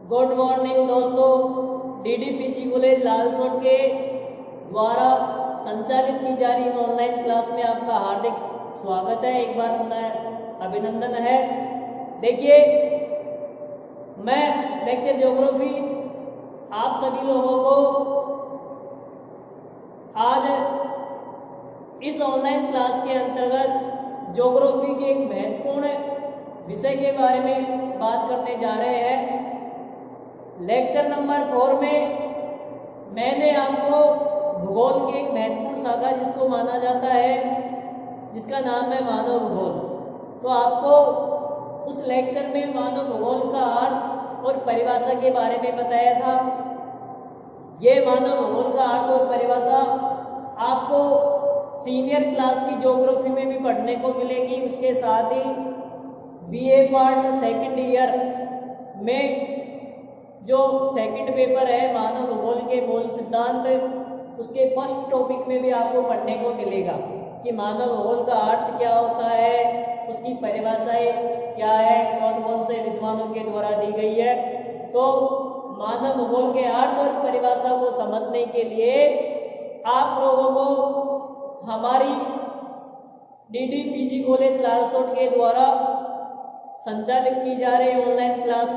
Good morning दोस्तों। डीडीपीजी college Lalsot के द्वारा संचालित की जा रही ऑनलाइन क्लास में आपका हार्दिक स्वागत है। एक बार पुनः अभिनंदन है। देखिए, मैं लेक्चर ज्योग्राफी आप सभी लोगों को आज इस ऑनलाइन क्लास के अंतर्गत ज्योग्राफी के एक महत्वपूर्ण विषय के बारे में बात करने जा रहे हैं। लेक्चर नंबर 4 में मैंने आपको भूगोल की एक महत्वपूर्ण शाखा जिसको माना जाता है, जिसका नाम है मानव भूगोल, तो आपको उस लेक्चर में मानव भूगोल का अर्थ और परिभाषा के बारे में बताया था। ये मानव भूगोल का अर्थ और परिभाषा आपको सीनियर क्लास की ज्योग्राफी में भी पढ़ने को मिलेगी। उसके साथ ही बीए पार्ट सेकंड ईयर में जो सेकंड पेपर है मानव भूगोल के मूल सिद्धांत, उसके फर्स्ट टॉपिक में भी आपको पढ़ने को मिलेगा कि मानव भूगोल का अर्थ क्या होता है, उसकी परिभाषाएं क्या है, कौन कौन से विद्वानों के द्वारा दी गई है। तो मानव भूगोल के अर्थ और परिभाषा को समझने के लिए आप लोगों को हमारी डीडीपीजी कॉलेज लालसोट के द्वारा संचालित की जा रही ऑनलाइन क्लास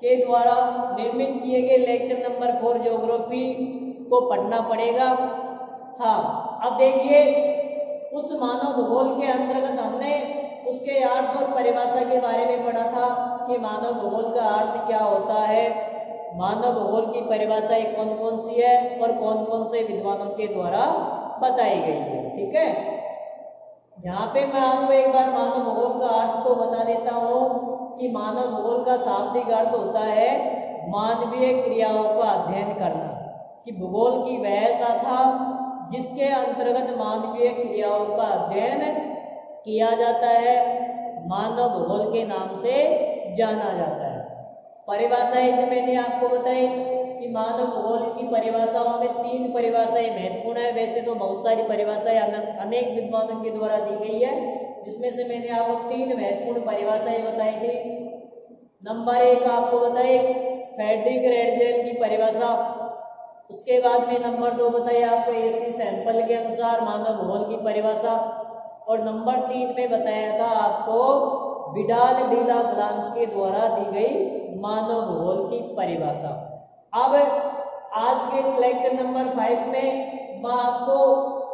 के द्वारा निर्मित किए गए लेक्चर नंबर 4 ज्योग्राफी को पढ़ना पड़ेगा। हाँ, अब देखिए, उस मानव भूगोल के अंतर्गत हमने उसके अर्थ और परिभाषा के बारे में पढ़ा था कि मानव भूगोल का अर्थ क्या होता है, मानव भूगोल की परिभाषाएं कौन कौन सी है और कौन कौन से विद्वानों के द्वारा बताई गई है। ठीक है, यहाँ पे मैं आपको एक बार मानव भूगोल का अर्थ तो बता देता हूँ कि मानव भूगोल का शाब्दिक अर्थ होता है मानवीय क्रियाओं का अध्ययन करना, कि भूगोल की वह शाखा जिसके अंतर्गत मानवीय क्रियाओं का अध्ययन किया जाता है मानव भूगोल के नाम से जाना जाता है। परिभाषाएं जो मैंने आपको बताई कि मानव भूगोल की परिभाषाओं में 3 परिभाषाएं महत्वपूर्ण है। वैसे तो बहुत सारी परिभाषाएं अनेक विद्वानों के द्वारा दी गई है, जिसमें से मैंने आपको 3 महत्वपूर्ण परिभाषाएं बताई थी। नंबर 1 आपको बताई फ्रेडरिक रेडजेल की परिभाषा, उसके बाद में नंबर 2 बताई आपको एसी सैंपल के अनुसार मानव भूगोल की परिभाषा, और नंबर 3 में बताया था आपको विडाल डीला ब्लांस के द्वारा दी गई मानव भूगोल की परिभाषा। अब आज के इस लेक्चर नंबर 5 में मैं आपको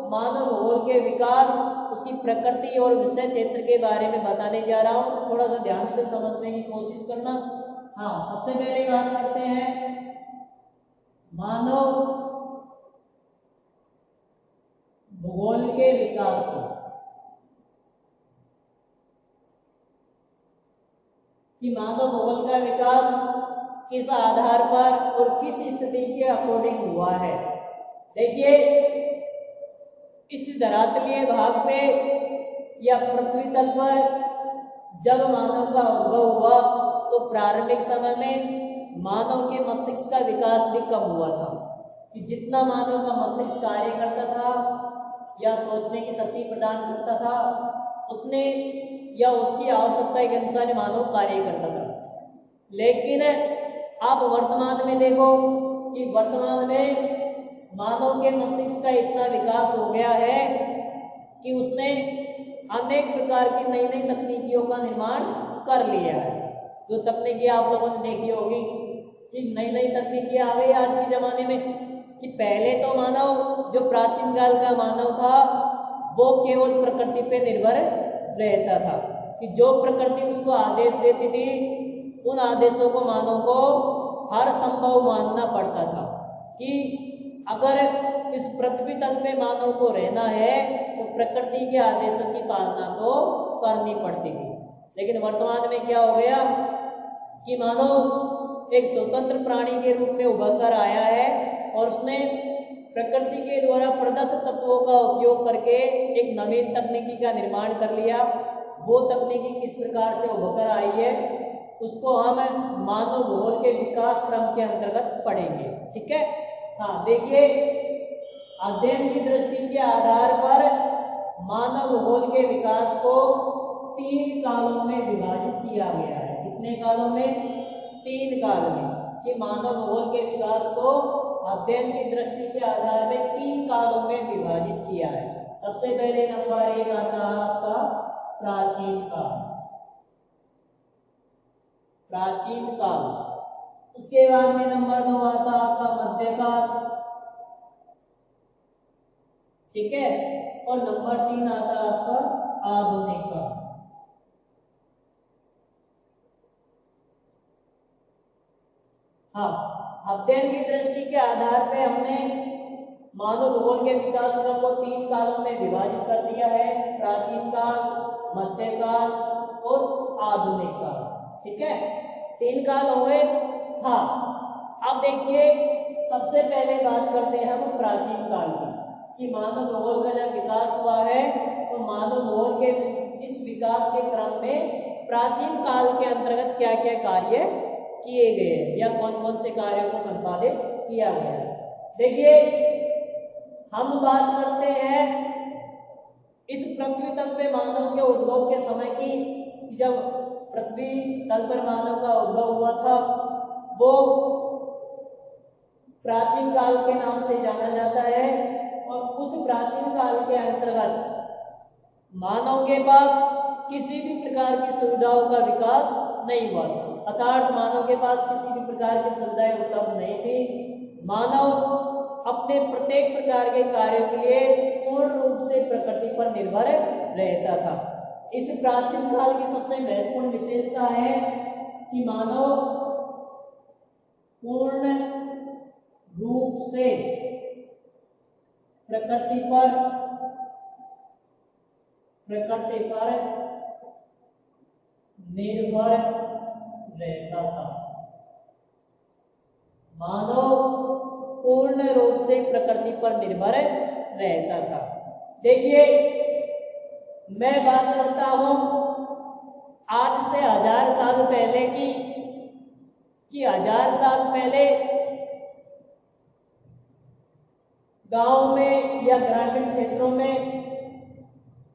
मानव भूगोल के विकास, उसकी प्रकृति और विषय क्षेत्र के बारे में बताने जा रहा हूँ। थोड़ा सा ध्यान से समझने की कोशिश करना। हाँ, सबसे पहले बात करते हैं मानव भूगोल के विकास को, कि मानव भूगोल का विकास किस आधार पर और किस स्थिति के अकॉर्डिंग हुआ है। देखिए, इस धरातलीय भाग पे या पृथ्वी तल पर जब मानव का उद्भव हुआ तो प्रारंभिक समय में मानव के मस्तिष्क का विकास भी कम हुआ था, कि जितना मानव का मस्तिष्क कार्य करता था या सोचने की शक्ति प्रदान करता था, उतने या उसकी आवश्यकता के अनुसार मानव कार्य करता था। लेकिन आप वर्तमान में देखो कि वर्तमान में मानव के मस्तिष्क का इतना विकास हो गया है कि उसने अनेक प्रकार की नई नई तकनीकियों का निर्माण कर लिया है। जो तकनीकी आप लोगों ने देखी होगी कि नई नई तकनीकी आ गई आज के ज़माने में, कि पहले तो मानव, जो प्राचीन काल का मानव था, वो केवल प्रकृति पे निर्भर रहता था, कि जो प्रकृति उसको आदेश देती थी उन आदेशों को मानव को हर संभव मानना पड़ता था, कि अगर इस पृथ्वी तल पे मानव को रहना है तो प्रकृति के आदेशों की पालना तो करनी पड़ती थी। लेकिन वर्तमान में क्या हो गया कि मानव एक स्वतंत्र प्राणी के रूप में उभर कर आया है और उसने प्रकृति के द्वारा प्रदत्त तत्वों का उपयोग करके एक नवीन तकनीकी का निर्माण कर लिया। वो तकनीकी किस प्रकार से उभर कर आई है उसको हम मानव भूगोल के विकास क्रम के अंतर्गत पढ़ेंगे। ठीक है, हाँ देखिए, अध्ययन की दृष्टि के आधार पर मानव भूगोल के विकास को 3 कालों में विभाजित किया गया है। कितने कालों में? 3 काल में, कि मानव भूगोल के विकास को अध्ययन की दृष्टि के आधार में 3 कालों में विभाजित किया है। सबसे पहले नंबर 1 आता है आपका प्राचीन काल, प्राचीन काल। उसके बाद में नंबर 2 आता है आपका मध्यकाल, ठीक है, और नंबर 3 आता है आपका आधुनिक काल। हाँ, अध्ययन की दृष्टि के आधार पे हमने मानव भूगोल के विकास क्रम को 3 कालों में विभाजित कर दिया है, प्राचीन काल, मध्यकाल और आधुनिक काल, ठीक है, 3 काल हो गए। हाँ, अब देखिए सबसे पहले बात करते हैं हम प्राचीन काल की, कि मानव भूगोल का जब विकास हुआ है तो मानव भूगोल के इस विकास के क्रम में प्राचीन काल के अंतर्गत क्या क्या कार्य किए गए या कौन कौन से कार्यों को संपादित किया गया। देखिए हम बात करते हैं इस पृथ्वी तल पे मानव के उद्भव के समय की। जब पृथ्वी तल पर मानव का उद्भव हुआ था वो प्राचीन काल के नाम से जाना जाता है, और उस प्राचीन काल के अंतर्गत मानव के पास किसी भी प्रकार की सुविधाओं का विकास नहीं हुआ था, अर्थात मानव के पास किसी भी प्रकार की सुविधाएं उपलब्ध नहीं थी। मानव अपने प्रत्येक प्रकार के कार्यों के लिए पूर्ण रूप से प्रकृति पर निर्भर रहता था। इस प्राचीन काल की सबसे महत्वपूर्ण विशेषता है कि मानव पूर्ण रूप से प्रकृति पर निर्भर रहता था। मानव पूर्ण रूप से प्रकृति पर निर्भर रहता था। देखिए मैं बात करता हूं आज से 1000 साल पहले की, कि 1000 साल पहले गांव में या ग्रामीण क्षेत्रों में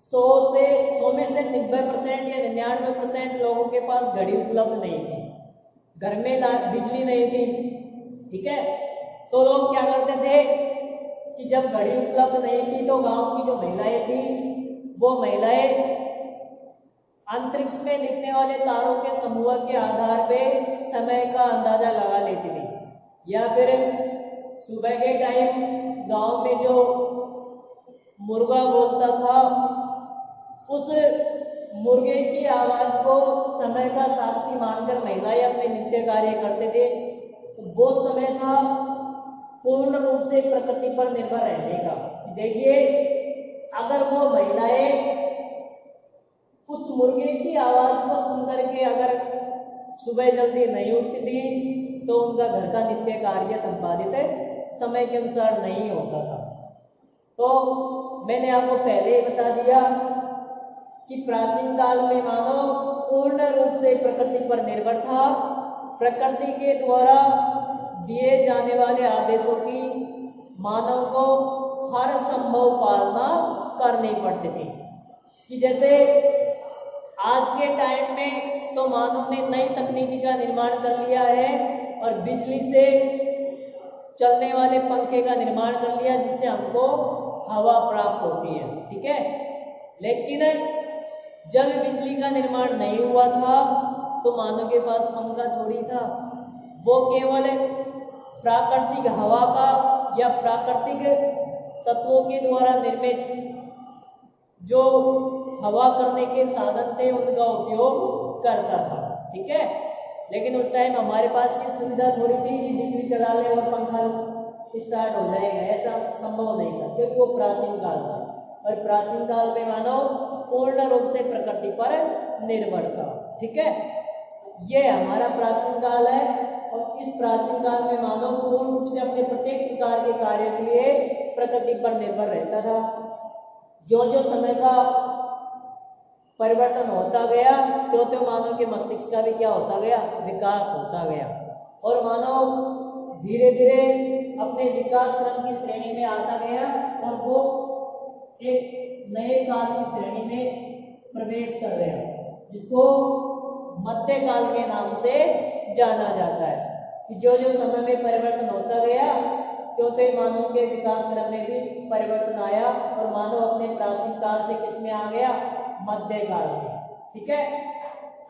100 में से 90% या 99% लोगों के पास घड़ी उपलब्ध नहीं थी, घर में बिजली नहीं थी, ठीक है। तो लोग क्या करते थे कि जब घड़ी उपलब्ध नहीं थी तो गांव की जो महिलाएं थी वो महिलाएं अंतरिक्ष में दिखने वाले तारों के समूह के आधार पे समय का अंदाजा लगा लेती थी, या फिर सुबह के टाइम गांव में जो मुर्गा बोलता था उस मुर्गे की आवाज को समय का साक्षी मानकर महिलाएं अपने नित्य कार्य करते थे। तो वो समय था पूर्ण रूप से प्रकृति पर निर्भर रहने का। देखिए अगर वो महिलाएं उस मुर्गे की आवाज को सुनकर के अगर सुबह जल्दी नहीं उठती थी तो उनका घर का नित्य कार्य संपादित समय के अनुसार नहीं होता था। तो मैंने आपको पहले ही बता दिया कि प्राचीन काल में मानव पूर्ण रूप से प्रकृति पर निर्भर था। प्रकृति के द्वारा दिए जाने वाले आदेशों की मानव को हर संभव पालना करनी पड़ती थी। कि जैसे आज के टाइम में तो मानव ने नई तकनीकी का निर्माण कर लिया है और बिजली से चलने वाले पंखे का निर्माण कर लिया जिससे हमको हवा प्राप्त होती है, ठीक है। लेकिन जब बिजली का निर्माण नहीं हुआ था तो मानव के पास पंखा थोड़ी था, वो केवल प्राकृतिक हवा का या प्राकृतिक तत्वों के द्वारा निर्मित जो हवा करने के साधन थे उनका उपयोग करता था, ठीक है। लेकिन उस टाइम हमारे पास ये सुविधा थोड़ी थी कि बिजली चला ले और पंखा स्टार्ट हो जाएगा, ऐसा संभव नहीं था क्योंकि वो प्राचीन काल था। और प्राचीन काल में मानव पूर्ण रूप से प्रकृति पर निर्भर था, ठीक है। ये हमारा प्राचीन काल है और इस प्राचीन काल में मानव पूर्ण रूप से अपने प्रत्येक प्रकार के कार्य के लिए प्रकृति पर निर्भर रहता था। जो जो समय का परिवर्तन होता गया तो मानव के मस्तिष्क का भी क्या होता गया, विकास होता गया, और मानव धीरे धीरे अपने विकास क्रम की श्रेणी में आता गया और वो एक नए काल की श्रेणी में प्रवेश कर गया जिसको मध्यकाल के नाम से जाना जाता है। कि जो जो समय में परिवर्तन होता गया तो मानव के विकास क्रम में भी परिवर्तन आया और मानव अपने प्राचीन काल से किस में आ गया, मध्यकाल में। ठीक है,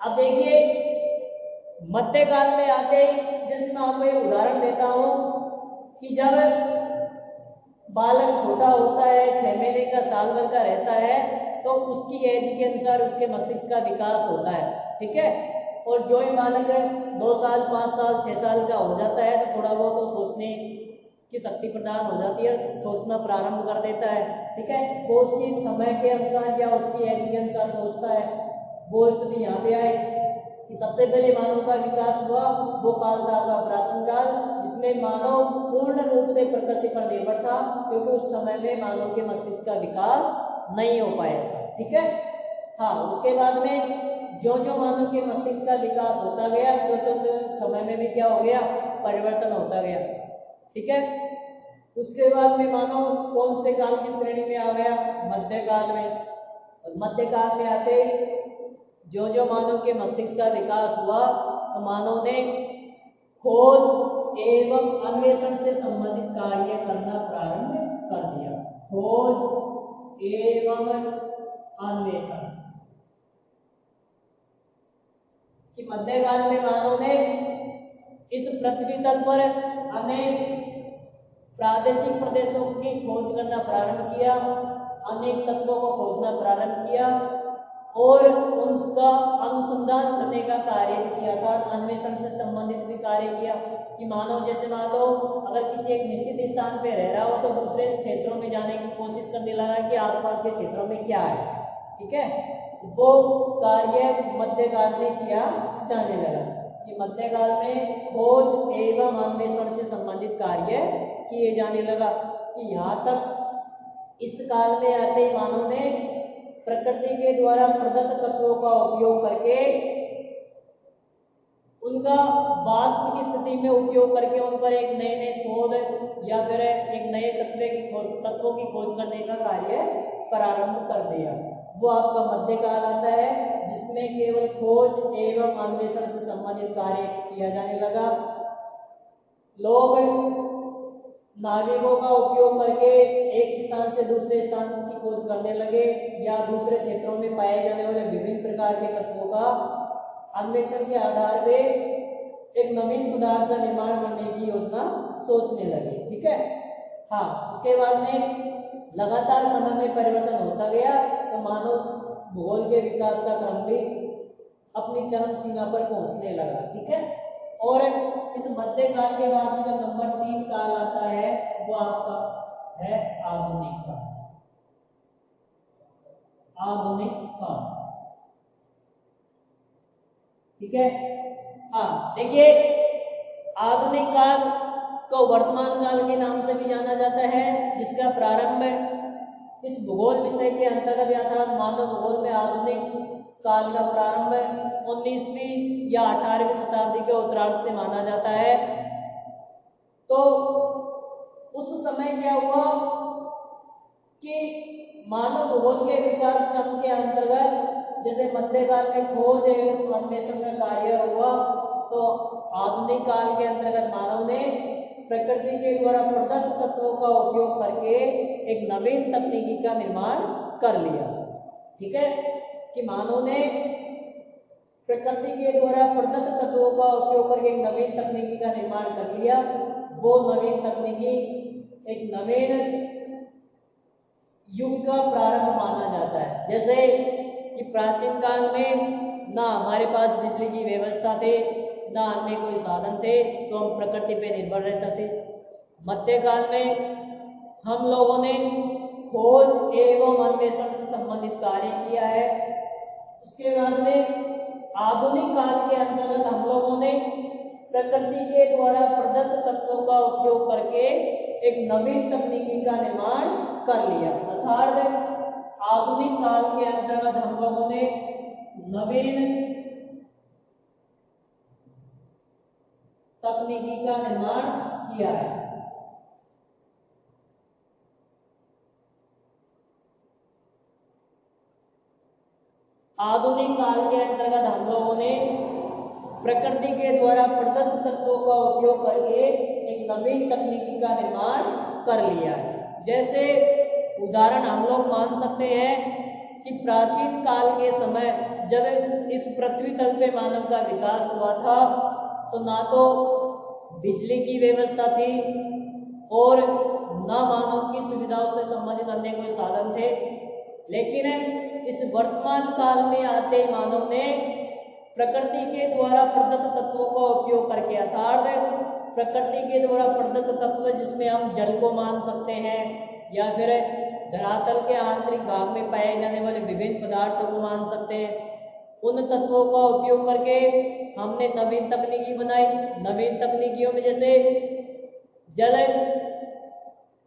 अब देखिए मध्यकाल में आते ही जैसे मैं आपको एक उदाहरण देता हूं कि जब बालक छोटा होता है, 6 महीने का, साल भर का रहता है, तो उसकी एज के अनुसार उसके मस्तिष्क का विकास होता है। ठीक है, और जो ही बालक 2 साल, 5 साल, 6 साल का हो जाता है तो थोड़ा बहुत तो सोचने की शक्ति प्रदान हो जाती है, सोचना प्रारंभ कर देता है। ठीक है, वो उसकी समय के अनुसार या उसकी एज के अनुसार सोचता है। वो स्थिति यहाँ पे आए कि सबसे पहले मानव का विकास हुआ, वो काल था आपका प्राचीन काल, जिसमें मानव पूर्ण रूप से प्रकृति पर निर्भर था, क्योंकि उस समय में मानव के मस्तिष्क का विकास नहीं हो पाया था। ठीक है, हाँ, उसके बाद में जो जो मानव के मस्तिष्क का विकास होता गया तो समय में भी क्या हो गया, परिवर्तन होता गया। ठीक है, उसके बाद में मानव कौन से काल की श्रेणी में आ गया, मध्यकाल में। और मध्यकाल में आते जो जो मानव के मस्तिष्क का विकास हुआ तो मानव ने खोज एवं अन्वेषण से संबंधित कार्य करना प्रारंभ कर दिया। खोज एवं अन्वेषण कि मध्यकाल में मानव ने इस पृथ्वी तल पर अनेक प्रादेशिक प्रदेशों की खोज करना प्रारंभ किया, अनेक तत्वों को खोजना प्रारंभ किया और उनका अनुसंधान करने का कार्य भी किया था, अन्वेषण से संबंधित भी कार्य किया। कि मानव जैसे मान लो अगर किसी एक निश्चित स्थान पे रह रहा हो तो दूसरे क्षेत्रों में जाने की कोशिश करने लगा कि आसपास के क्षेत्रों में क्या है। ठीक है, वो कार्य मध्यकाल में किया जाने लगा। कि मध्यकाल में खोज एवं अन्वेषण से संबंधित कार्य किए जाने लगा। कि यहाँ तक इस काल में आते ही मानव ने प्रकृति के द्वारा प्रदत्त तत्वों का उपयोग करके उनका वास्तविक स्थिति में उपयोग करके उन पर एक नए नए शोध या फिर एक नए तत्वों की खोज करने का कार्य प्रारंभ कर दिया। वो आपका मध्यकाल आता है जिसमें केवल खोज एवं अन्वेषण से संबंधित कार्य किया जाने लगा। लोग नाविकों का उपयोग करके एक स्थान से दूसरे स्थान की खोज करने लगे या दूसरे क्षेत्रों में पाए जाने वाले विभिन्न प्रकार के तत्वों का अन्वेषण के आधार पे एक नवीन पदार्थ का निर्माण करने की योजना सोचने लगे। ठीक है, हाँ, उसके बाद में लगातार समय में परिवर्तन होता गया तो मानव भूगोल के विकास का क्रम भी अपनी चरम सीमा पर पहुंचने लगा। ठीक है, और इस मध्यकाल के बाद में जो नंबर 3 काल आता है वो आपका है आधुनिक काल। आधुनिक काल, ठीक है, हाँ, देखिए आधुनिक काल को वर्तमान काल के नाम से भी जाना जाता है, जिसका प्रारंभ इस भूगोल विषय के अंतर्गत या था मानव भूगोल में आधुनिक काल का प्रारंभ 19वीं या 18वीं शताब्दी के उत्तरार्ध से माना जाता है। तो उस समय क्या हुआ कि मानव भूगोल के विकास क्रम के अंतर्गत जैसे मध्यकाल में खोज एवं अन्वेषण का कार्य हुआ, तो आधुनिक काल के अंतर्गत मानव ने प्रकृति के द्वारा प्रदत्त तत्वों का उपयोग करके एक नवीन तकनीकी का निर्माण कर लिया। ठीक है, कि मानव ने प्रकृति के द्वारा प्रदत्त तत्वों का उपयोग करके एक नवीन तकनीकी का निर्माण कर लिया। वो नवीन तकनीकी एक नवीन युग का प्रारंभ माना जाता है। जैसे कि प्राचीन काल में ना हमारे पास बिजली की व्यवस्था थे, ना अन्य कोई साधन थे, तो हम प्रकृति पे निर्भर रहते थे। मध्यकाल में हम लोगों ने खोज एवं अन्वेषण से संबंधित कार्य किया है। उसके बाद में आधुनिक काल के अंतर्गत हम लोगों ने प्रकृति के द्वारा प्रदत्त तत्वों का उपयोग करके एक नवीन तकनीकी का निर्माण कर लिया। अर्थात आधुनिक काल के अंतर्गत हम लोगों ने नवीन तकनीकी का निर्माण किया है। आधुनिक काल के अंतर्गत हम लोगों ने प्रकृति के द्वारा प्रदत्त तत्वों का उपयोग करके एक नवीन तकनीकी का निर्माण कर लिया है। जैसे उदाहरण हम लोग मान सकते हैं कि प्राचीन काल के समय जब इस पृथ्वी तल पे मानव का विकास हुआ था तो ना तो बिजली की व्यवस्था थी और ना मानव की सुविधाओं से संबंधित अन्य कोई साधन थे। लेकिन इस वर्तमान काल में आते मानव ने प्रकृति के द्वारा प्रदत्त तत्वों का उपयोग करके अर्थात प्रकृति के द्वारा प्रदत्त तत्व जिसमें हम जल को मान सकते हैं या फिर धरातल के आंतरिक भाग में पाए जाने वाले विभिन्न पदार्थों को मान सकते हैं, उन तत्वों का उपयोग करके हमने नवीन तकनीकी बनाई। नवीन तकनीकियों में जैसे जल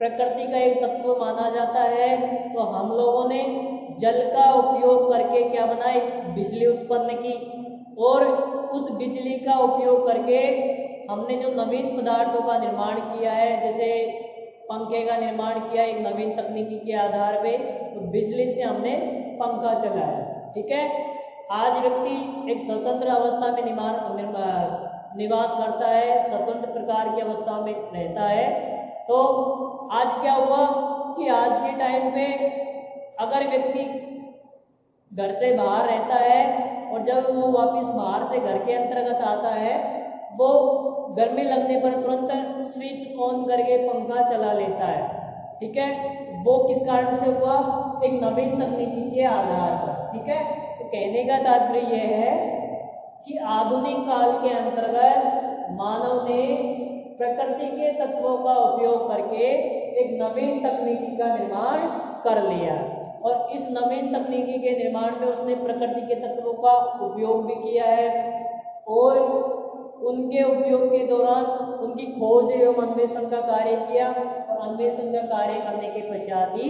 प्रकृति का एक तत्व माना जाता है तो हम लोगों ने जल का उपयोग करके क्या बनाई, बिजली उत्पन्न की और उस बिजली का उपयोग करके हमने जो नवीन पदार्थों का निर्माण किया है, जैसे पंखे का निर्माण किया एक नवीन तकनीकी के आधार पे, तो बिजली से हमने पंखा चलाया। ठीक है, आज व्यक्ति एक स्वतंत्र अवस्था में निवास करता है, स्वतंत्र प्रकार की अवस्था में रहता है। तो आज क्या हुआ कि आज के टाइम पे अगर व्यक्ति घर से बाहर रहता है और जब वो वापस बाहर से घर के अंतर्गत आता है, वो गर्मी लगने पर तुरंत स्विच ऑन करके पंखा चला लेता है। ठीक है, वो किस कारण से हुआ, एक नवीन तकनीकी के आधार पर। ठीक है, तो कहने का तात्पर्य यह है कि आधुनिक काल के अंतर्गत मानव ने प्रकृति के तत्वों का उपयोग करके एक नवीन तकनीकी का निर्माण कर लिया और इस नवीन तकनीकी के निर्माण में उसने प्रकृति के तत्वों का उपयोग भी किया है और उनके उपयोग के दौरान उनकी खोज एवं अन्वेषण का कार्य किया और अन्वेषण का कार्य करने के पश्चात ही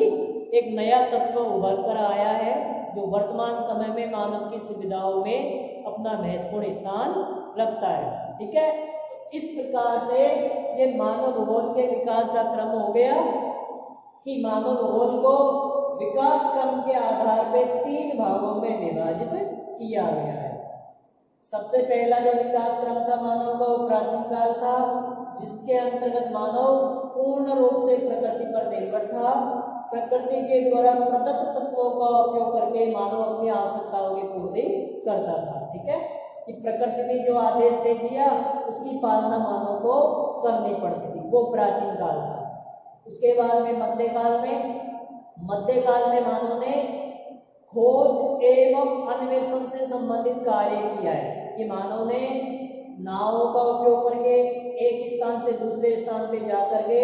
एक नया तत्व उभर कर आया है जो वर्तमान समय में मानव की सुविधाओं में अपना महत्वपूर्ण स्थान रखता है। ठीक है, तो इस प्रकार से ये मानव भूगोल के विकास का क्रम हो गया कि मानव भूगोल को विकास क्रम के आधार पर 3 भागों में विभाजित किया गया है। सबसे पहला जो विकास क्रम था मानव का वो प्राचीन काल था, जिसके अंतर्गत मानव पूर्ण रूप से प्रकृति पर निर्भर था। प्रकृति के द्वारा प्रदत्त तत्वों का उपयोग करके मानव अपनी आवश्यकताओं की पूर्ति करता था। ठीक है, कि प्रकृति ने जो आदेश दे दिया उसकी पालना मानव को करनी पड़ती थी, वो प्राचीन काल था। उसके बाद में मध्यकाल में मानव ने खोज एवं अन्वेषण से संबंधित कार्य किया है कि मानव ने नावों का उपयोग करके एक स्थान से दूसरे स्थान पे जा करके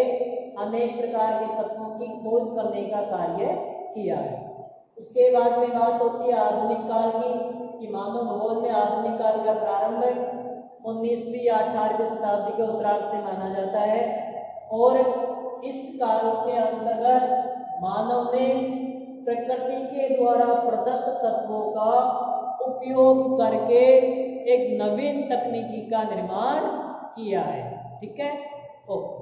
अनेक प्रकार के तत्वों की खोज करने का कार्य किया है। उसके बाद में बात होती है आधुनिक काल की कि मानव भूगोल में आधुनिक काल का प्रारंभ 19वीं या 18वीं शताब्दी के उत्तरार्ध से माना जाता है और इस काल के अंतर्गत मानव ने प्रकृति के द्वारा प्रदत्त तत्वों का उपयोग करके एक नवीन तकनीकी का निर्माण किया है। ठीक है, ओके।